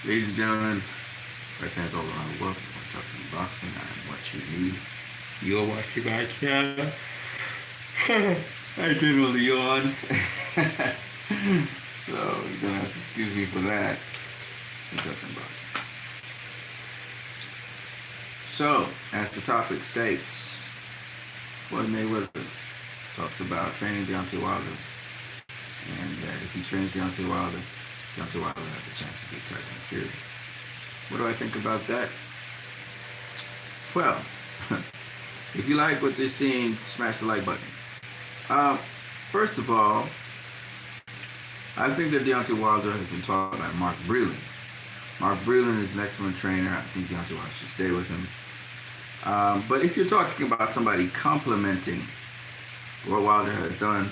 Ladies and gentlemen, fight fans all around the world, want to talk some boxing and what you need. You're watching my channel. I generally yawn. So you're gonna have to excuse me for that. We talk some boxing. So, as the topic states, Floyd Mayweather talks about training Deontay Wilder, and that if he trains Deontay Wilder will have a chance to beat Tyson Fury. What do I think about that? Well, if you like what you're seeing, smash the like button. First of all, I think that Deontay Wilder has been taught by Mark Breland. Mark Breland is an excellent trainer. I think Deontay Wilder should stay with him. But if you're talking about somebody complimenting what Wilder has done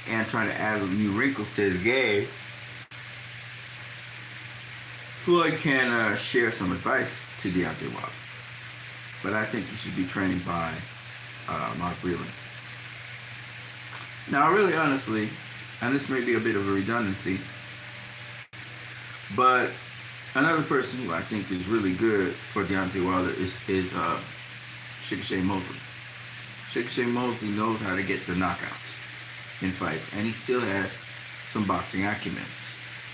and trying to add new wrinkles to his game, Floyd can share some advice to Deontay Wilder. But I think he should be trained by Mark Breland. Now, really honestly, and this may be a bit of a redundancy, but another person who I think is really good for Deontay Wilder is Ricochet Mosley. Ricochet Mosley knows how to get the knockouts in fights, and he still has some boxing acumen.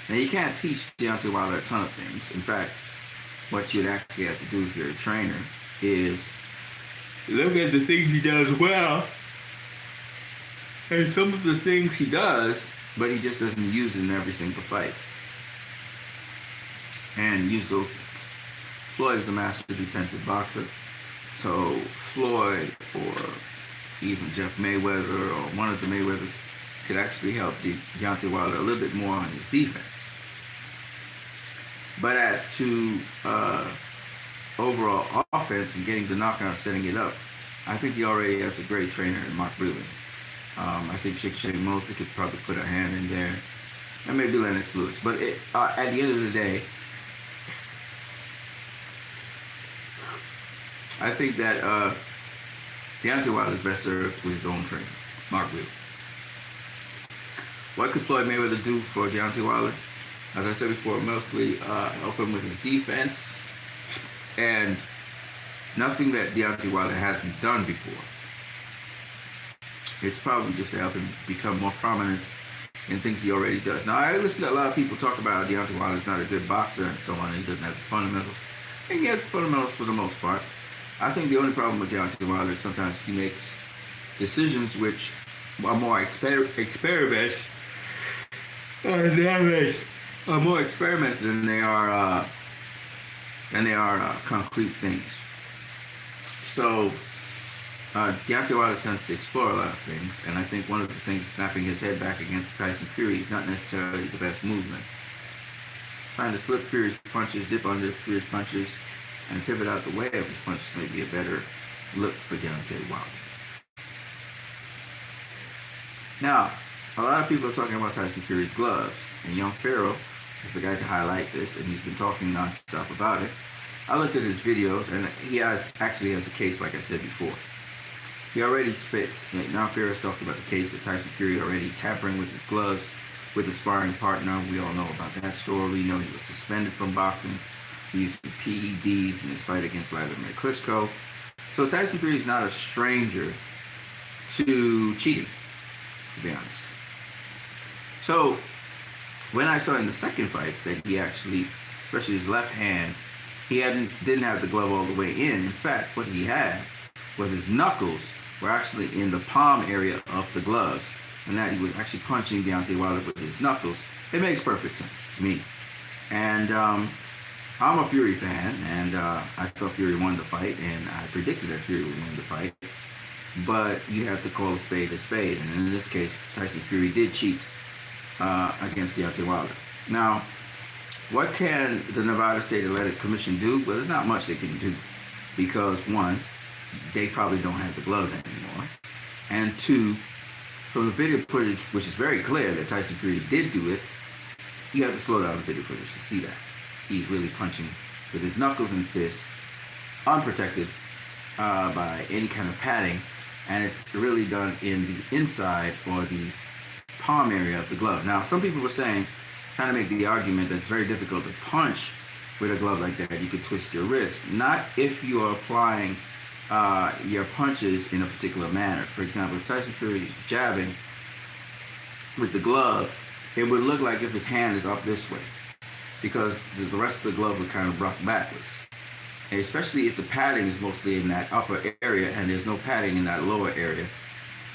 Now, you can't teach Deontay Wilder a ton of things. In fact, what you'd actually have to do if you're a trainer is look at the things he does well, and some of the things he does, but he just doesn't use it in every single fight. And use those things. Floyd is a master defensive boxer, so Floyd or even Jeff Mayweather or one of the Mayweathers could actually help Deontay Wilder a little bit more on his defense. But as to overall offense and getting the knockout, setting it up, I think he already has a great trainer in Mark Breland. I think Ricochet Mosley could probably put a hand in there, and maybe Lennox Lewis. But at the end of the day, I think that Deontay Wilder is best served with his own trainer, Mark Breland. What could Floyd Mayweather do for Deontay Wilder? As I said before, mostly help him with his defense and nothing that Deontay Wilder hasn't done before. It's probably just to help him become more prominent in things he already does. Now, I listen to a lot of people talk about Deontay Wilder's not a good boxer and so on, and he doesn't have the fundamentals. And he has the fundamentals for the most part. I think the only problem with Deontay Wilder is sometimes he makes decisions which are more experiments than they are concrete things. So Deontay Wilder tends to explore a lot of things, and I think one of the things snapping his head back against Tyson Fury is not necessarily the best movement. Trying to slip Fury's punches, dip under Fury's punches, and pivot out the way of his punches may be a better look for Deontay Wilder. Now, a lot of people are talking about Tyson Fury's gloves, and Young Pharaoh is the guy to highlight this, and he's been talking nonstop about it. I looked at his videos, and he actually has a case, like I said before. He already spit. Young Pharaoh's talked about the case of Tyson Fury already tampering with his gloves with a sparring partner. We all know about that story. We know he was suspended from boxing. He used PEDs in his fight against Vladimir Klitschko. So Tyson Fury is not a stranger to cheating, to be honest. So when I saw in the second fight that he actually, especially his left hand, he didn't have the glove all the way in. In fact, what he had was his knuckles were actually in the palm area of the gloves, and that he was actually punching Deontay Wilder with his knuckles. It makes perfect sense to me. And I'm a Fury fan, and I thought Fury won the fight, and I predicted that Fury would win the fight. But you have to call a spade, and in this case, Tyson Fury did cheat against Deontay Wilder. Now, what can the Nevada State Athletic Commission do? Well, there's not much they can do, because one, they probably don't have the gloves anymore, and two, from the video footage, which is very clear that Tyson Fury did do it, you have to slow down the video footage to see that. He's really punching with his knuckles and fists, unprotected by any kind of padding, and it's really done in the inside or the palm area of the glove. Now, some people were saying trying to make the argument that it's very difficult to punch with a glove like that. You could twist your wrist. Not if you are applying your punches in a particular manner. For example, if Tyson Fury jabbing with the glove, it would look like if his hand is up this way, because the rest of the glove would kind of rock backwards. And especially if the padding is mostly in that upper area and there's no padding in that lower area,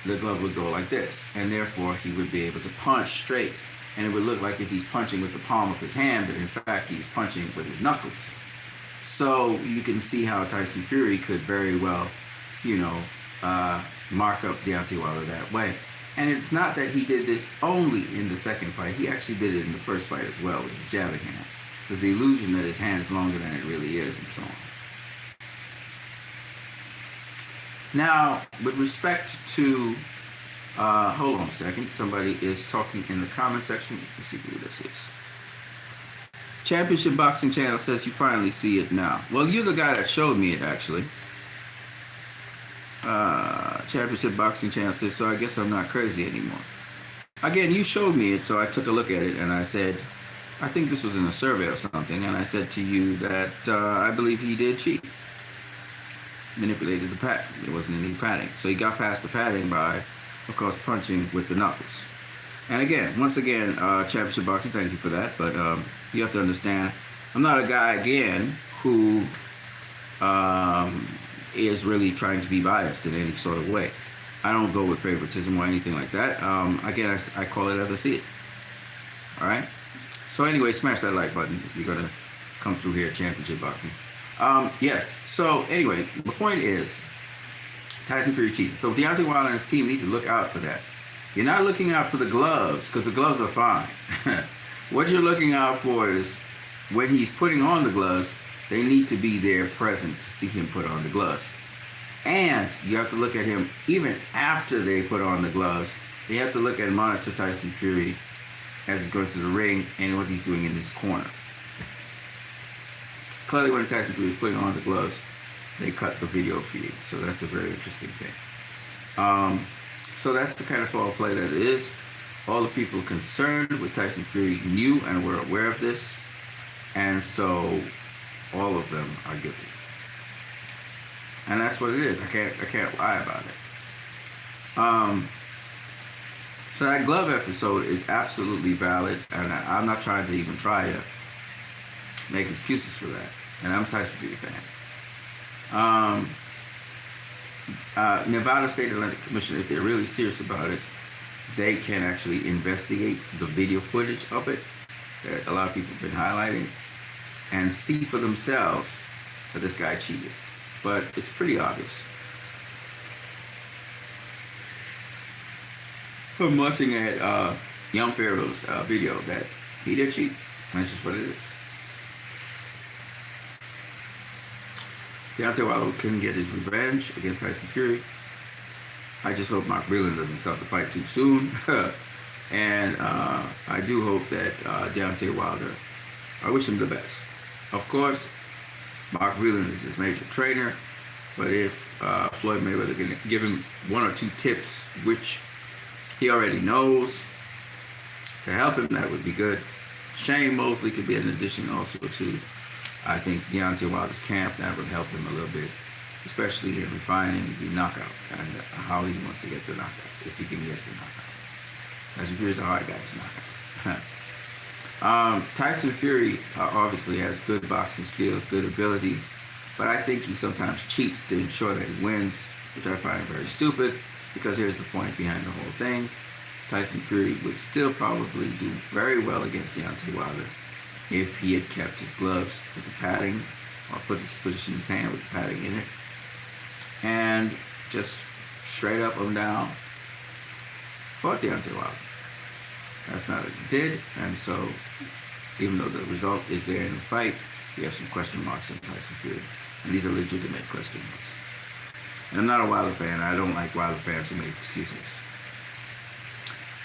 the glove would go like this, and therefore he would be able to punch straight, and it would look like if he's punching with the palm of his hand, but in fact he's punching with his knuckles. So you can see how Tyson Fury could very well, mark up Deontay Wilder that way. And it's not that he did this only in the second fight. He actually did it in the first fight as well with his jabbing hand. So the illusion that his hand is longer than it really is, and so on. Now, with respect to, hold on a second. Somebody is talking in the comment section. Let's see who this is. Championship Boxing Channel says you finally see it now. Well, you're the guy that showed me it, actually. Championship Boxing Channel says, so I guess I'm not crazy anymore. Again, you showed me it, so I took a look at it, and I said, I think this was in a survey or something, and I said to you that I believe he did cheat. Manipulated the pad. There wasn't any padding. So he got past the padding by, of course, punching with the knuckles. And again, once again, Championship Boxing, thank you for that. But you have to understand, I'm not a guy, again, who is really trying to be biased in any sort of way. I don't go with favoritism or anything like that. Again, I call it as I see it. All right? So anyway, smash that like button if you're going to come through here at Championship Boxing. Yes, so anyway, the point is, Tyson Fury cheated. So Deontay Wilder and his team need to look out for that. You're not looking out for the gloves, because the gloves are fine. What you're looking out for is, when he's putting on the gloves, they need to be there present to see him put on the gloves. And you have to look at him even after they put on the gloves. You have to look and monitor Tyson Fury as he's going to the ring and what he's doing in this corner. Clearly, when Tyson Fury is putting on the gloves, they cut the video feed. So that's a very interesting thing. So that's the kind of foul play that it is. All the people concerned with Tyson Fury knew and were aware of this. And so all of them are guilty. And that's what it is. I can't lie about it. So that glove episode is absolutely valid, and I'm not trying to even try to make excuses for that. And I'm a Tyson Fury fan. Nevada State Athletic Commission, if they're really serious about it, they can actually investigate the video footage of it that a lot of people have been highlighting and see for themselves that this guy cheated. But it's pretty obvious from looking at Young Pharaoh's video that he did cheat. That's just what it is. Deontay Wilder couldn't get his revenge against Tyson Fury. I just hope Mark Breland doesn't stop the fight too soon. And I do hope that Deontay Wilder, I wish him the best. Of course, Mark Breland is his major trainer, but if Floyd Mayweather can give him one or two tips, which he already knows, to help him, that would be good. Shane Mosley could be an addition also to, I think, Deontay Wilder's camp. That would help him a little bit, especially in refining the knockout and how he wants to get the knockout, if he can get the knockout. Tyson Fury is a hard guy to knock out. Tyson Fury obviously has good boxing skills, good abilities, but I think he sometimes cheats to ensure that he wins, which I find very stupid, because here's the point behind the whole thing. Tyson Fury would still probably do very well against Deontay Wilder if he had kept his gloves with the padding, or put his hand with the padding in it, and just straight up and down fought Deontay Wilder. That's not what he did, and so even though the result is there in the fight, you have some question marks on Tyson Fury, and these are legitimate question marks. And I'm not a Wilder fan. I don't like Wilder fans who make excuses.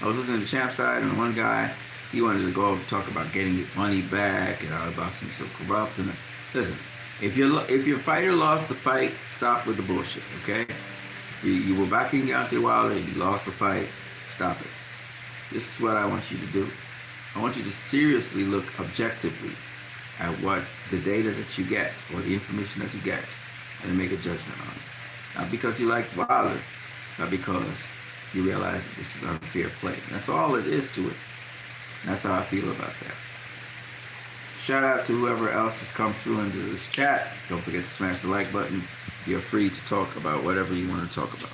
I was listening to Champ Side, and one guy, he wanted to go and talk about getting his money back and how boxing is so corrupt. And listen, if your fighter lost the fight, stop with the bullshit, okay? If you were backing Deontay Wilder, you lost the fight, stop it. This is what I want you to do. I want you to seriously look objectively at what the data that you get or the information that you get and make a judgment on it. Not because you like Wilder, but because you realize that this is unfair play. That's all it is to it. And that's how I feel about that. Shout out to whoever else has come through into this chat. Don't forget to smash the like button. You're free to talk about whatever you want to talk about.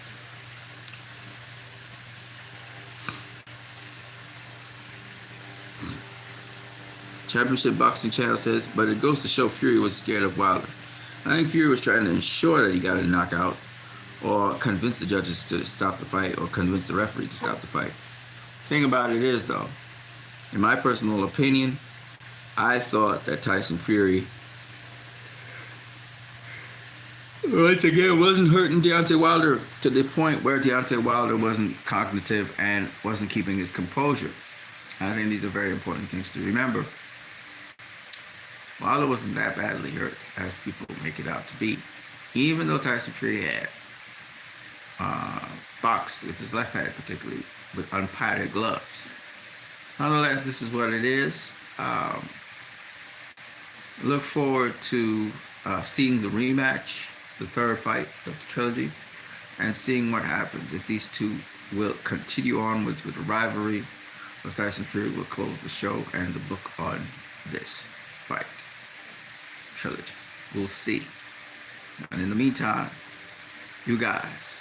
Championship Boxing Channel says, but it goes to show Fury was scared of Wilder. I think Fury was trying to ensure that he got a knockout or convince the judges to stop the fight or convince the referee to stop the fight. Thing about it is, though, in my personal opinion, I thought that Tyson Fury, once again, wasn't hurting Deontay Wilder to the point where Deontay Wilder wasn't cognitive and wasn't keeping his composure. I think these are very important things to remember. Wilder wasn't that badly hurt as people make it out to be. Even though Tyson Fury had boxed with his left hand, particularly with unpadded gloves. Nonetheless, this is what it is. Look forward to seeing the rematch, the third fight of the trilogy, and seeing what happens. If these two will continue onwards with the rivalry, or Tyson Fury will close the show and the book on this fight trilogy. We'll see. And in the meantime, you guys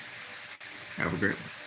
have a great one.